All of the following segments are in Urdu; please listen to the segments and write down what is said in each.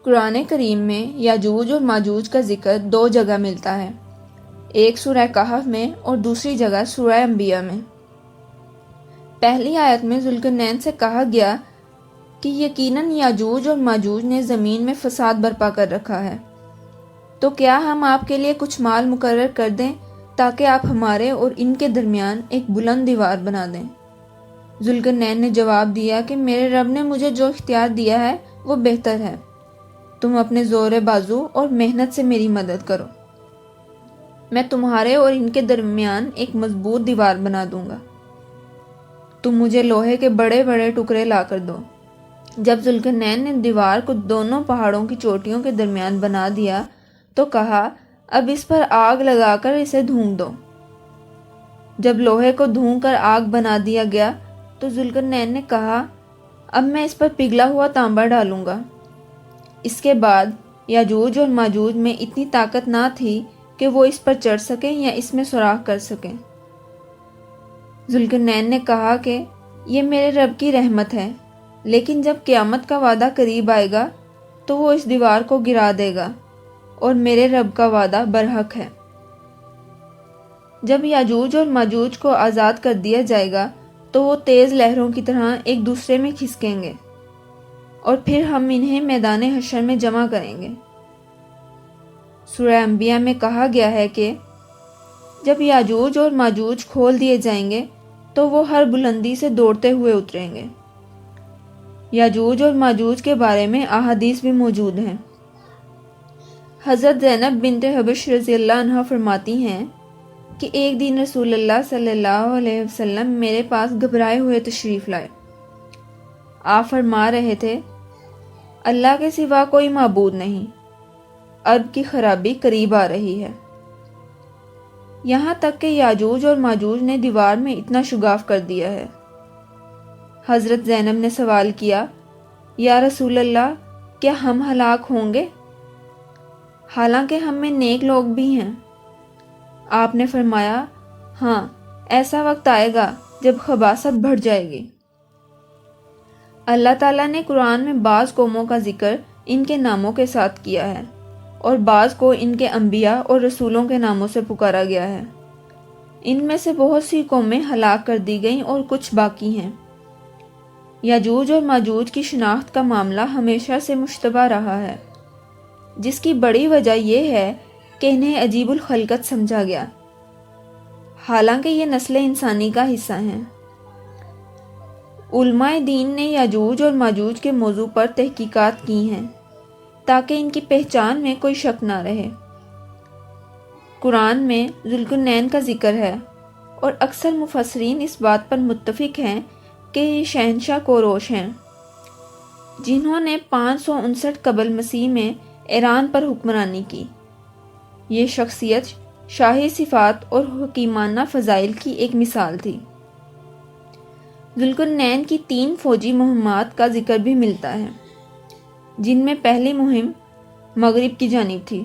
قرآن کریم میں یاجوج اور ماجوج کا ذکر دو جگہ ملتا ہے، ایک سورہ کہف میں اور دوسری جگہ سورہ انبیاء میں۔ پہلی آیت میں ذوالقرنین سے کہا گیا کہ یقیناً یاجوج اور ماجوج نے زمین میں فساد برپا کر رکھا ہے، تو کیا ہم آپ کے لیے کچھ مال مقرر کر دیں تاکہ آپ ہمارے اور ان کے درمیان ایک بلند دیوار بنا دیں؟ ذوالقرنین نے جواب دیا کہ میرے رب نے مجھے جو اختیار دیا ہے وہ بہتر ہے، تم اپنے زور بازو اور محنت سے میری مدد کرو، میں تمہارے اور ان کے درمیان ایک مضبوط دیوار بنا دوں گا، تم مجھے لوہے کے بڑے بڑے ٹکڑے لا کر دو۔ جب ذوالقرنین نے دیوار کو دونوں پہاڑوں کی چوٹیوں کے درمیان بنا دیا تو کہا اب اس پر آگ لگا کر اسے دھونک دو۔ جب لوہے کو دھونک کر آگ بنا دیا گیا تو ذوالقرنین نے کہا اب میں اس پر پگھلا ہوا تانبا ڈالوں گا۔ اس کے بعد یاجوج اور ماجوج میں اتنی طاقت نہ تھی کہ وہ اس پر چڑھ سکیں یا اس میں سوراخ کر سکیں۔ ذوالقرنین نے کہا کہ یہ میرے رب کی رحمت ہے، لیکن جب قیامت کا وعدہ قریب آئے گا تو وہ اس دیوار کو گرا دے گا اور میرے رب کا وعدہ برحق ہے۔ جب یاجوج اور ماجوج کو آزاد کر دیا جائے گا تو وہ تیز لہروں کی طرح ایک دوسرے میں کھسکیں گے اور پھر ہم انہیں میدان حشر میں جمع کریں گے۔ سورہ انبیاء میں کہا گیا ہے کہ جب یاجوج اور ماجوج کھول دیے جائیں گے تو وہ ہر بلندی سے دوڑتے ہوئے اتریں گے۔ یاجوج اور ماجوج کے بارے میں احادیث بھی موجود ہیں۔ حضرت زینب بنت حبش رضی اللہ عنہ فرماتی ہیں کہ ایک دن رسول اللہ صلی اللہ علیہ وسلم میرے پاس گھبرائے ہوئے تشریف لائے۔ آپ فرما رہے تھے اللہ کے سوا کوئی معبود نہیں، ارب کی خرابی قریب آ رہی ہے، یہاں تک کہ یاجوج اور ماجوج نے دیوار میں اتنا شگاف کر دیا ہے۔ حضرت زینب نے سوال کیا یا رسول اللہ کیا ہم ہلاک ہوں گے؟ حالانکہ ہم میں نیک لوگ بھی ہیں۔ آپ نے فرمایا ہاں، ایسا وقت آئے گا جب خباثت بڑھ جائے گی۔ اللہ تعالیٰ نے قرآن میں بعض قوموں کا ذکر ان کے ناموں کے ساتھ کیا ہے اور بعض کو ان کے انبیاء اور رسولوں کے ناموں سے پکارا گیا ہے۔ ان میں سے بہت سی قومیں ہلاک کر دی گئیں اور کچھ باقی ہیں۔ یاجوج اور ماجوج کی شناخت کا معاملہ ہمیشہ سے مشتبہ رہا ہے، جس کی بڑی وجہ یہ ہے کہ انہیں عجیب الخلقت سمجھا گیا، حالانکہ یہ نسل انسانی کا حصہ ہیں۔ علماء دین نے یاجوج اور ماجوج کے موضوع پر تحقیقات کی ہیں تاکہ ان کی پہچان میں کوئی شک نہ رہے۔ قرآن میں ذوالقرنین کا ذکر ہے اور اکثر مفسرین اس بات پر متفق ہیں کہ یہ شہنشاہ کوروش ہیں، جنہوں نے 559 قبل مسیح میں ایران پر حکمرانی کی۔ یہ شخصیت شاہی صفات اور حکیمانہ فضائل کی ایک مثال تھی۔ ذوالقرنین کی 3 فوجی مہمات کا ذکر بھی ملتا ہے، جن میں پہلی مہم مغرب کی جانب تھی،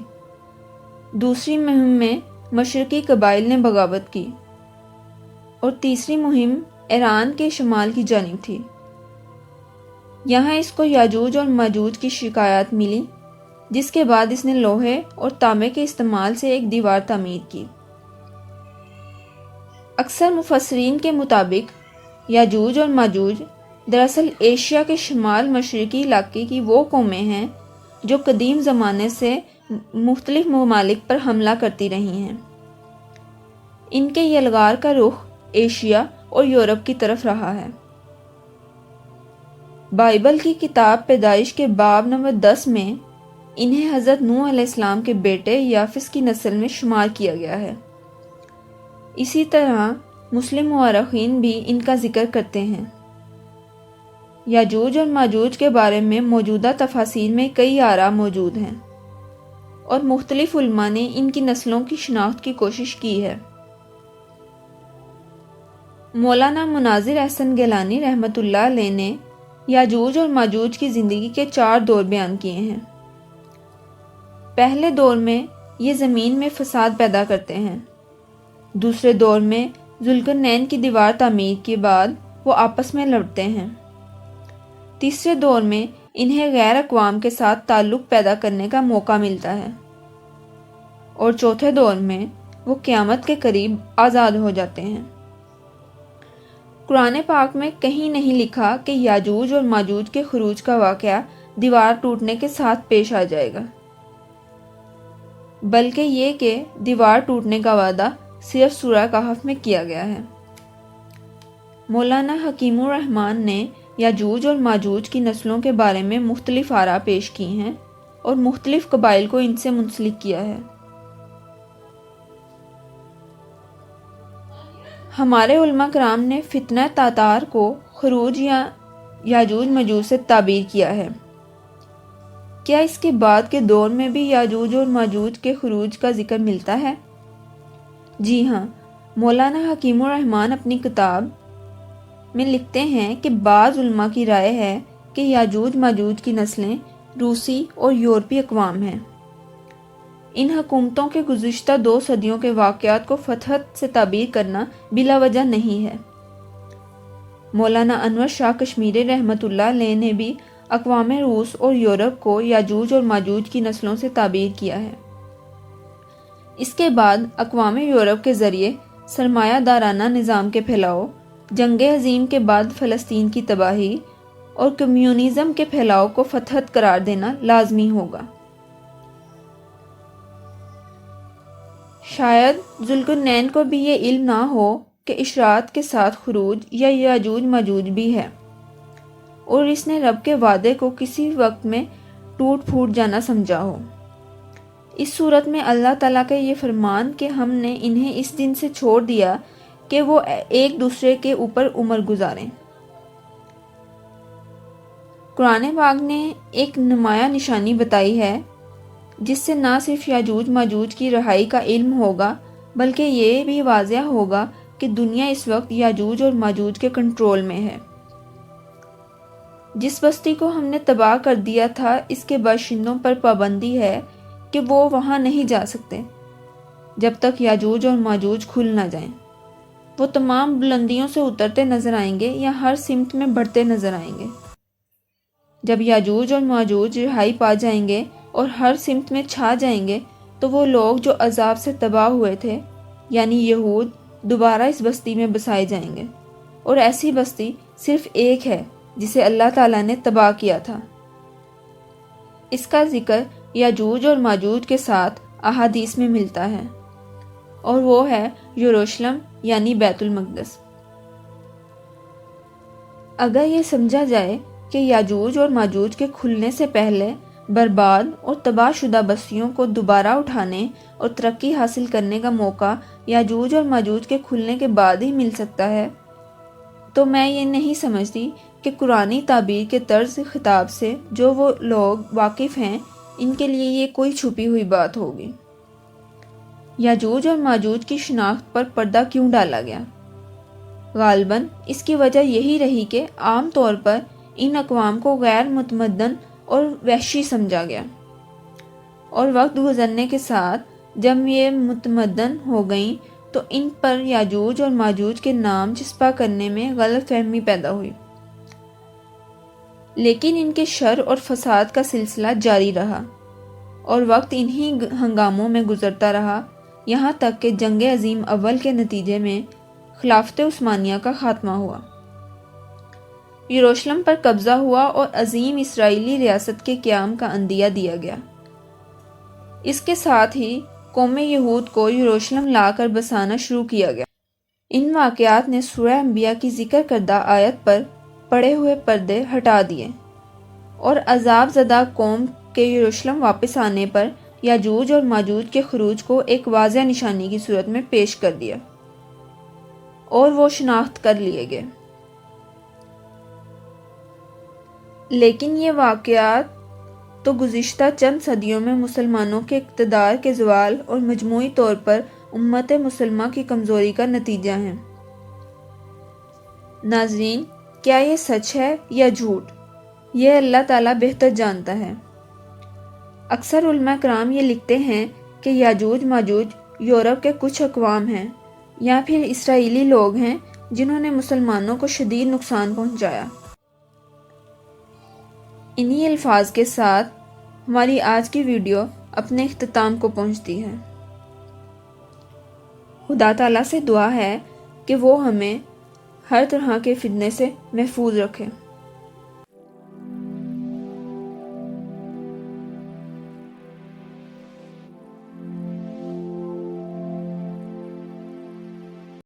دوسری مہم میں مشرقی قبائل نے بغاوت کی اور تیسری مہم ایران کے شمال کی جانب تھی۔ یہاں اس کو یاجوج اور ماجوج کی شکایات ملی، جس کے بعد اس نے لوہے اور تانبے کے استعمال سے ایک دیوار تعمیر کی۔ اکثر مفسرین کے مطابق یاجوج اور ماجوج دراصل ایشیا کے شمال مشرقی علاقے کی وہ قومیں ہیں جو قدیم زمانے سے مختلف ممالک پر حملہ کرتی رہی ہیں۔ ان کے یلغار کا رخ ایشیا اور یورپ کی طرف رہا ہے۔ بائبل کی کتاب پیدائش کے باب نمبر 10 میں انہیں حضرت نوح علیہ السلام کے بیٹے یافس کی نسل میں شمار کیا گیا ہے۔ اسی طرح مسلم مورخین بھی ان کا ذکر کرتے ہیں۔ یاجوج اور ماجوج کے بارے میں موجودہ تفاسیر میں کئی آراء موجود ہیں اور مختلف علماء نے ان کی نسلوں کی شناخت کی کوشش کی ہے۔ مولانا مناظر احسن گیلانی رحمۃ اللہ علیہ نے یاجوج اور ماجوج کی زندگی کے 4 دور بیان کیے ہیں۔ پہلے دور میں یہ زمین میں فساد پیدا کرتے ہیں، دوسرے دور میں ذوالقرنین کی دیوار تعمیر کے بعد وہ آپس میں لڑتے ہیں، تیسرے دور میں انہیں غیر اقوام کے ساتھ تعلق پیدا کرنے کا موقع ملتا ہے، اور چوتھے دور میں وہ قیامت کے قریب آزاد ہو جاتے ہیں۔ قرآن پاک میں کہیں نہیں لکھا کہ یاجوج اور ماجوج کے خروج کا واقعہ دیوار ٹوٹنے کے ساتھ پیش آ جائے گا، بلکہ یہ کہ دیوار ٹوٹنے کا وعدہ صرف سورہ کہف میں کیا گیا ہے۔ مولانا حکیم الرحمن نے یاجوج اور ماجوج کی نسلوں کے بارے میں مختلف آراء پیش کی ہیں اور مختلف قبائل کو ان سے منسلک کیا ہے۔ ہمارے علماء کرام نے فتنہ تاتار کو خروج یا یاجوج ماجوج سے تعبیر کیا ہے۔ کیا اس کے بعد کے دور میں بھی یاجوج اور ماجوج کے خروج کا ذکر ملتا ہے؟ جی ہاں، مولانا حکیم الرحمن اپنی کتاب میں لکھتے ہیں کہ بعض علماء کی رائے ہے کہ یاجوج ماجوج کی نسلیں روسی اور یورپی اقوام ہیں۔ ان حکومتوں کے گزشتہ 2 صدیوں کے واقعات کو فتحت سے تعبیر کرنا بلا وجہ نہیں ہے۔ مولانا انور شاہ کشمیری رحمۃ اللہ علیہ نے بھی اقوام روس اور یورپ کو یاجوج اور ماجوج کی نسلوں سے تعبیر کیا ہے۔ اس کے بعد اقوام یورپ کے ذریعے سرمایہ دارانہ نظام کے پھیلاؤ، جنگ عظیم کے بعد فلسطین کی تباہی اور کمیونزم کے پھیلاؤ کو فتحت قرار دینا لازمی ہوگا۔ شاید ذوالقرنین کو بھی یہ علم نہ ہو کہ اشراط کے ساتھ خروج یا یاجوج ماجوج بھی ہے، اور اس نے رب کے وعدے کو کسی وقت میں ٹوٹ پھوٹ جانا سمجھا ہو۔ اس صورت میں اللہ تعالیٰ کا یہ فرمان کہ ہم نے انہیں اس دن سے چھوڑ دیا کہ وہ ایک دوسرے کے اوپر عمر گزاریں۔ قرآن پاک نے ایک نمایاں نشانی بتائی ہے جس سے نہ صرف یاجوج ماجوج کی رہائی کا علم ہوگا بلکہ یہ بھی واضح ہوگا کہ دنیا اس وقت یاجوج اور ماجوج کے کنٹرول میں ہے۔ جس بستی کو ہم نے تباہ کر دیا تھا اس کے باشندوں پر پابندی ہے کہ وہ وہاں نہیں جا سکتے جب تک یاجوج اور ماجوج کھل نہ جائیں۔ وہ تمام بلندیوں سے اترتے نظر آئیں گے یا ہر سمت میں بڑھتے نظر آئیں گے۔ جب یاجوج اور ماجوج رہائی پا جائیں گے اور ہر سمت میں چھا جائیں گے تو وہ لوگ جو عذاب سے تباہ ہوئے تھے یعنی یہود دوبارہ اس بستی میں بسائے جائیں گے، اور ایسی بستی صرف ایک ہے جسے اللہ تعالیٰ نے تباہ کیا تھا۔ اس کا ذکر یاجوج اور ماجوج کے ساتھ احادیث میں ملتا ہے، اور وہ ہے یروشلم یعنی بیت المقدس۔ اگر یہ سمجھا جائے کہ یاجوج اور ماجوج کے کھلنے سے پہلے برباد اور تباہ شدہ بستیوں کو دوبارہ اٹھانے اور ترقی حاصل کرنے کا موقع یاجوج اور ماجوج کے کھلنے کے بعد ہی مل سکتا ہے، تو میں یہ نہیں سمجھتی کہ قرآنی تعبیر کے طرز خطاب سے جو وہ لوگ واقف ہیں ان کے لیے یہ کوئی چھپی ہوئی بات ہوگی۔ یاجوج اور ماجوج کی شناخت پر پردہ کیوں ڈالا گیا؟ غالباً اس کی وجہ یہی رہی کہ عام طور پر ان اقوام کو غیر متمدن اور وحشی سمجھا گیا، اور وقت گزرنے کے ساتھ جب یہ متمدن ہو گئیں تو ان پر یاجوج اور ماجوج کے نام چسپاں کرنے میں غلط فہمی پیدا ہوئی، لیکن ان کے شر اور فساد کا سلسلہ جاری رہا اور وقت انہی ہنگاموں میں گزرتا رہا یہاں تک کہ جنگ عظیم اول کے نتیجے میں خلافت عثمانیہ کا خاتمہ ہوا، یروشلم پر قبضہ ہوا اور عظیم اسرائیلی ریاست کے قیام کا عندیہ دیا گیا۔ اس کے ساتھ ہی قوم یہود کو یروشلم لا کر بسانا شروع کیا گیا۔ ان واقعات نے سورہ انبیاء کی ذکر کردہ آیت پر پڑے ہوئے پردے ہٹا دیے اور عذاب زدہ قوم کے یروشلم واپس آنے پر یاجوج اور ماجوج کے خروج کو ایک واضح نشانی کی صورت میں پیش کر دیا اور وہ شناخت کر لیے گئے۔ لیکن یہ واقعات تو گزشتہ چند صدیوں میں مسلمانوں کے اقتدار کے زوال اور مجموعی طور پر امت مسلمہ کی کمزوری کا نتیجہ ہیں۔ ناظرین، کیا یہ سچ ہے یا جھوٹ؟ یہ اللہ تعالیٰ بہتر جانتا ہے۔ اکثر علماء کرام یہ لکھتے ہیں کہ یاجوج ماجوج یورپ کے کچھ اقوام ہیں یا پھر اسرائیلی لوگ ہیں جنہوں نے مسلمانوں کو شدید نقصان پہنچایا۔ انہی الفاظ کے ساتھ ہماری آج کی ویڈیو اپنے اختتام کو پہنچتی ہے۔ خدا تعالیٰ سے دعا ہے کہ وہ ہمیں ہر طرح کے فتنے سے محفوظ رکھے۔